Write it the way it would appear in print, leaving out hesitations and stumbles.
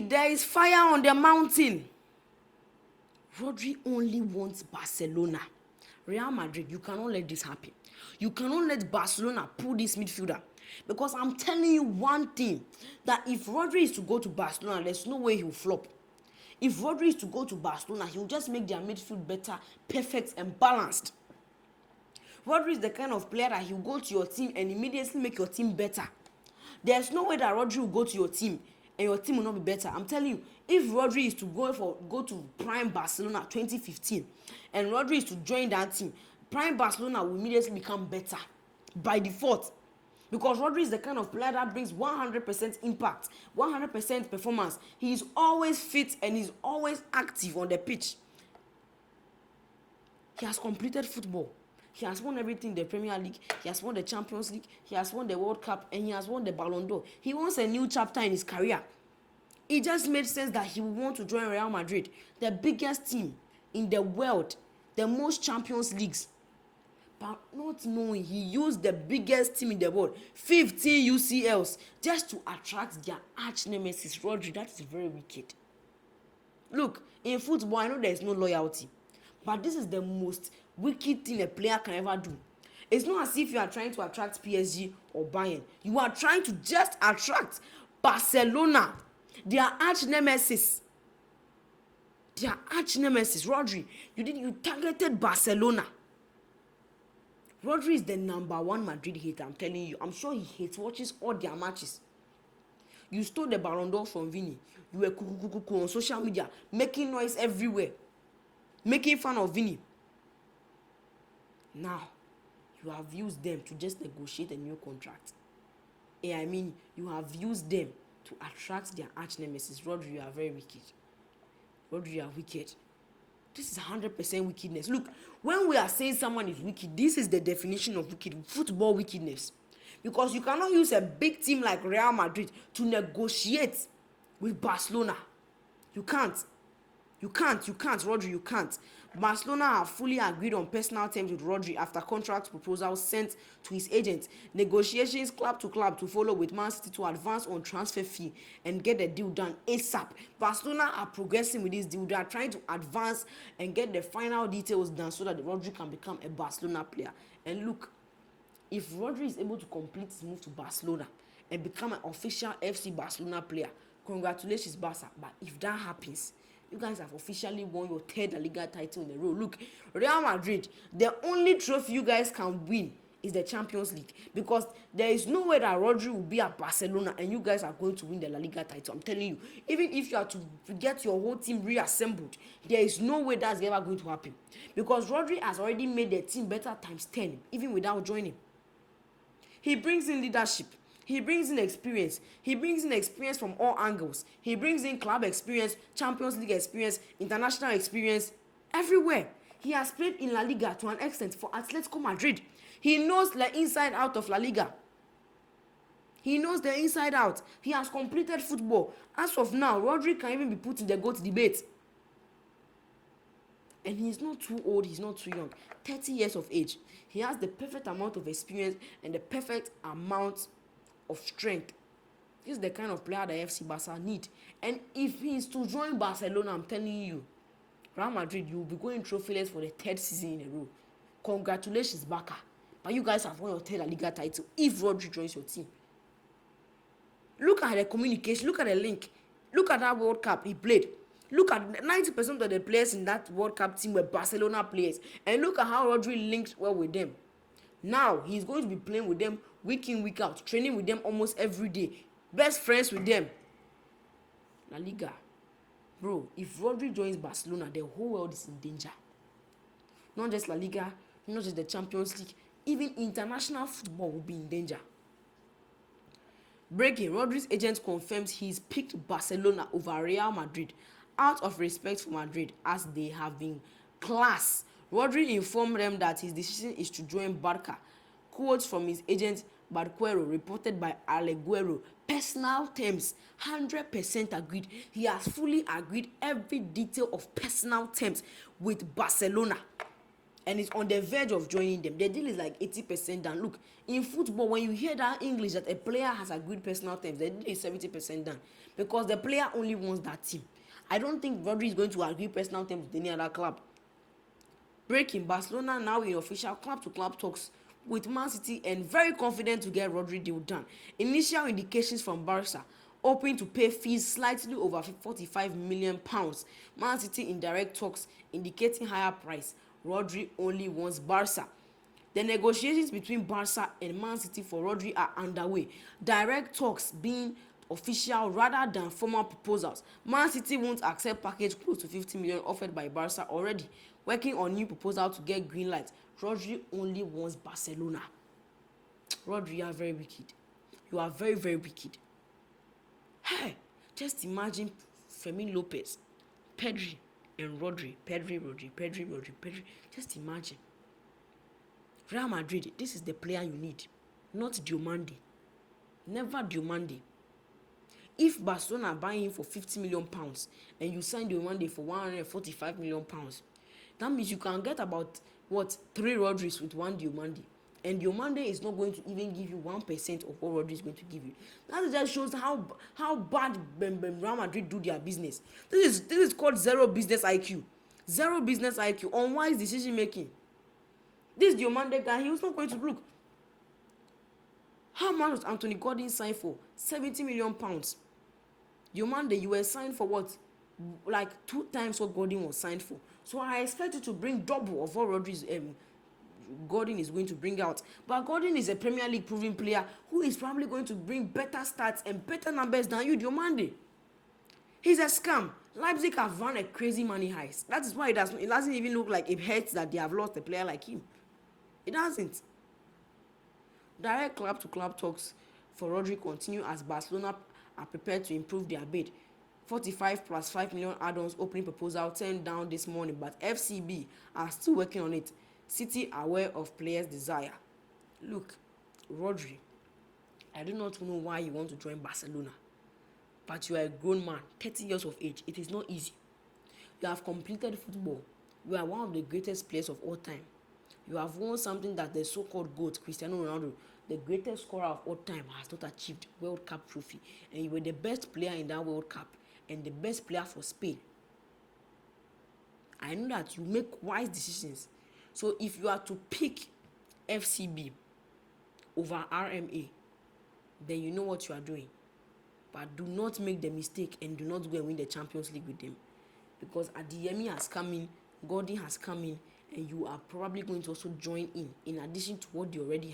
There is fire on the mountain. Rodri only wants Barcelona. Real Madrid, you cannot let this happen. You cannot let Barcelona pull this midfielder. Because I'm telling you one thing, that if Rodri is to go to Barcelona, there's no way he will flop. If Rodri is to go to Barcelona, he will just make their midfield better, perfect, and balanced. Rodri is the kind of player that he will go to your team and immediately make your team better. There's no way that Rodri will go to your team and your team will not be better. I'm telling you, if Rodri is to go to prime Barcelona 2015 and Rodri is to join that team, prime Barcelona will immediately become better by default. Because Rodri is the kind of player that brings 100% impact, 100% performance. He is always fit and he's always active on the pitch. He has completed football. He has won everything in the Premier League. He has won the Champions League. He has won the World Cup. And he has won the Ballon d'Or. He wants a new chapter in his career. It just made sense that he would want to join Real Madrid, the biggest team in the world, the most Champions Leagues. But not knowing he used the biggest team in the world, 15 UCLs, just to attract their arch nemesis, Rodri. That is very wicked. Look, in football, I know there is no loyalty. But this is the most wicked thing a player can ever do. It's not as if you are trying to attract PSG or Bayern. You are trying to just attract Barcelona, their arch nemesis. Their arch nemesis, Rodri. You targeted Barcelona. Rodri is the #1 Madrid hater, I'm telling you. I'm sure he watches all their matches. You stole the Ballon d'Or from Vini. You were on social media, making noise everywhere, making fun of Vini. Now, you have used them to just negotiate a new contract. I mean, you have used them to attract their arch nemesis. Rodri, you are very wicked. Rodri, you are wicked. This is 100% wickedness. Look, when we are saying someone is wicked, this is the definition of wicked, football wickedness. Because you cannot use a big team like Real Madrid to negotiate with Barcelona. You can't, Rodri, you can't. Barcelona have fully agreed on personal terms with Rodri after contract proposals sent to his agent. Negotiations club to club to follow, with Man City to advance on transfer fee and get the deal done ASAP. Barcelona are progressing with this deal. They are trying to advance and get the final details done so that Rodri can become a Barcelona player. And look, if Rodri is able to complete his move to Barcelona and become an official FC Barcelona player, congratulations, Barca. But if that happens, you guys have officially won your 3rd La Liga title in a row. Look, Real Madrid, the only trophy you guys can win is the Champions League, because there is no way that Rodri will be at Barcelona and you guys are going to win the La Liga title. I'm telling you, even if you are to get your whole team reassembled, there is no way that's ever going to happen, because Rodri has already made the team better times 10 even without joining. He brings in leadership. He brings in experience. He brings in experience from all angles. He brings in club experience, Champions League experience, international experience, everywhere. He has played in La Liga to an extent for Atletico Madrid. He knows the inside out of La Liga. He knows the inside out. He has completed football. As of now, Rodri can even be put in the GOAT debate. And he's not too old, he's not too young. 30 years of age. He has the perfect amount of experience and the perfect amount of strength. This is the kind of player that FC Barca need. And if he is to join Barcelona, I'm telling you, Real Madrid, you will be going trophyless for the 3rd season in a row. Congratulations, Barca. But you guys have won your 3rd La Liga title if Rodri joins your team. Look at the communication, look at the link. Look at that World Cup he played. Look at 90% of the players in that World Cup team were Barcelona players. And look at how Rodri linked well with them. Now, he's going to be playing with them week in, week out, training with them almost every day. Best friends with them. La Liga. Bro, if Rodri joins Barcelona, the whole world is in danger. Not just La Liga, not just the Champions League, even international football will be in danger. Breaking, Rodri's agent confirms he's picked Barcelona over Real Madrid out of respect for Madrid, as they have been class. Rodri informed them that his decision is to join Barca. Quotes from his agent Barquero, reported by Aleguero. Personal terms, 100% agreed. He has fully agreed every detail of personal terms with Barcelona. and is on the verge of joining them. The deal is like 80% done. Look, in football, when you hear that English that a player has agreed personal terms, the deal is 70% done because the player only wants that team. I don't think Rodri is going to agree personal terms with any other club. Breaking: Barcelona now in official club-to-club talks with Man City and very confident to get Rodri deal done. Initial indications from Barça hoping to pay fees slightly over 45 million pounds. Man City in direct talks indicating higher price. Rodri only wants Barça. The negotiations between Barça and Man City for Rodri are underway. Direct talks being official rather than formal proposals. Man City won't accept package close to 50 million offered by Barca already, working on new proposal to get green light. Rodri only wants Barcelona. Rodri, you are very wicked. You are very, very wicked. Hey, just imagine Fermin Lopez, Pedri, and Rodri. Pedri. Just imagine. Real Madrid, this is the player you need, not Diomande. Never Diomande. If Barcelona are buying him for 50 million pounds and you sign Diomande for 145 million pounds, that means you can get about what 3 Rodris with 1 Diomande. And Diomande is not going to even give you 1% of what Rodri is going to give you. That just shows how bad Real Madrid do their business. This is called zero business IQ. Zero business IQ, unwise decision making. This Diomande guy, he was not going to look. How much was Anthony Gordon signed for? 70 million pounds. Diomande, you were signed for what? Like 2 times what Gordon was signed for. So I expect you to bring double of what Rodri's Gordon is going to bring out. But Gordon is a Premier League proven player who is probably going to bring better stats and better numbers than you, Diomande. He's a scam. Leipzig have run a crazy money heist. That is why it doesn't even look like it hurts that they have lost a player like him. It doesn't. Direct club-to-club talks for Rodri continue as Barcelona are prepared to improve their bid. 45 plus 5 million add-ons opening proposal turned down this morning, but FCB are still working on it. City are aware of players' desire. Look, Rodri, I do not know why you want to join Barcelona, but you are a grown man, 30 years of age. It is not easy. You have completed football. You are one of the greatest players of all time. You have won something that the so-called GOAT, Cristiano Ronaldo, the greatest scorer of all time, has not achieved, World Cup trophy. And you were the best player in that World Cup and the best player for Spain. I know that you make wise decisions. So if you are to pick FCB over RMA, then you know what you are doing. But do not make the mistake and do not go and win the Champions League with them. Because Adeyemi has come in, Gordon has come in, and you are probably going to also join in addition to what they already have.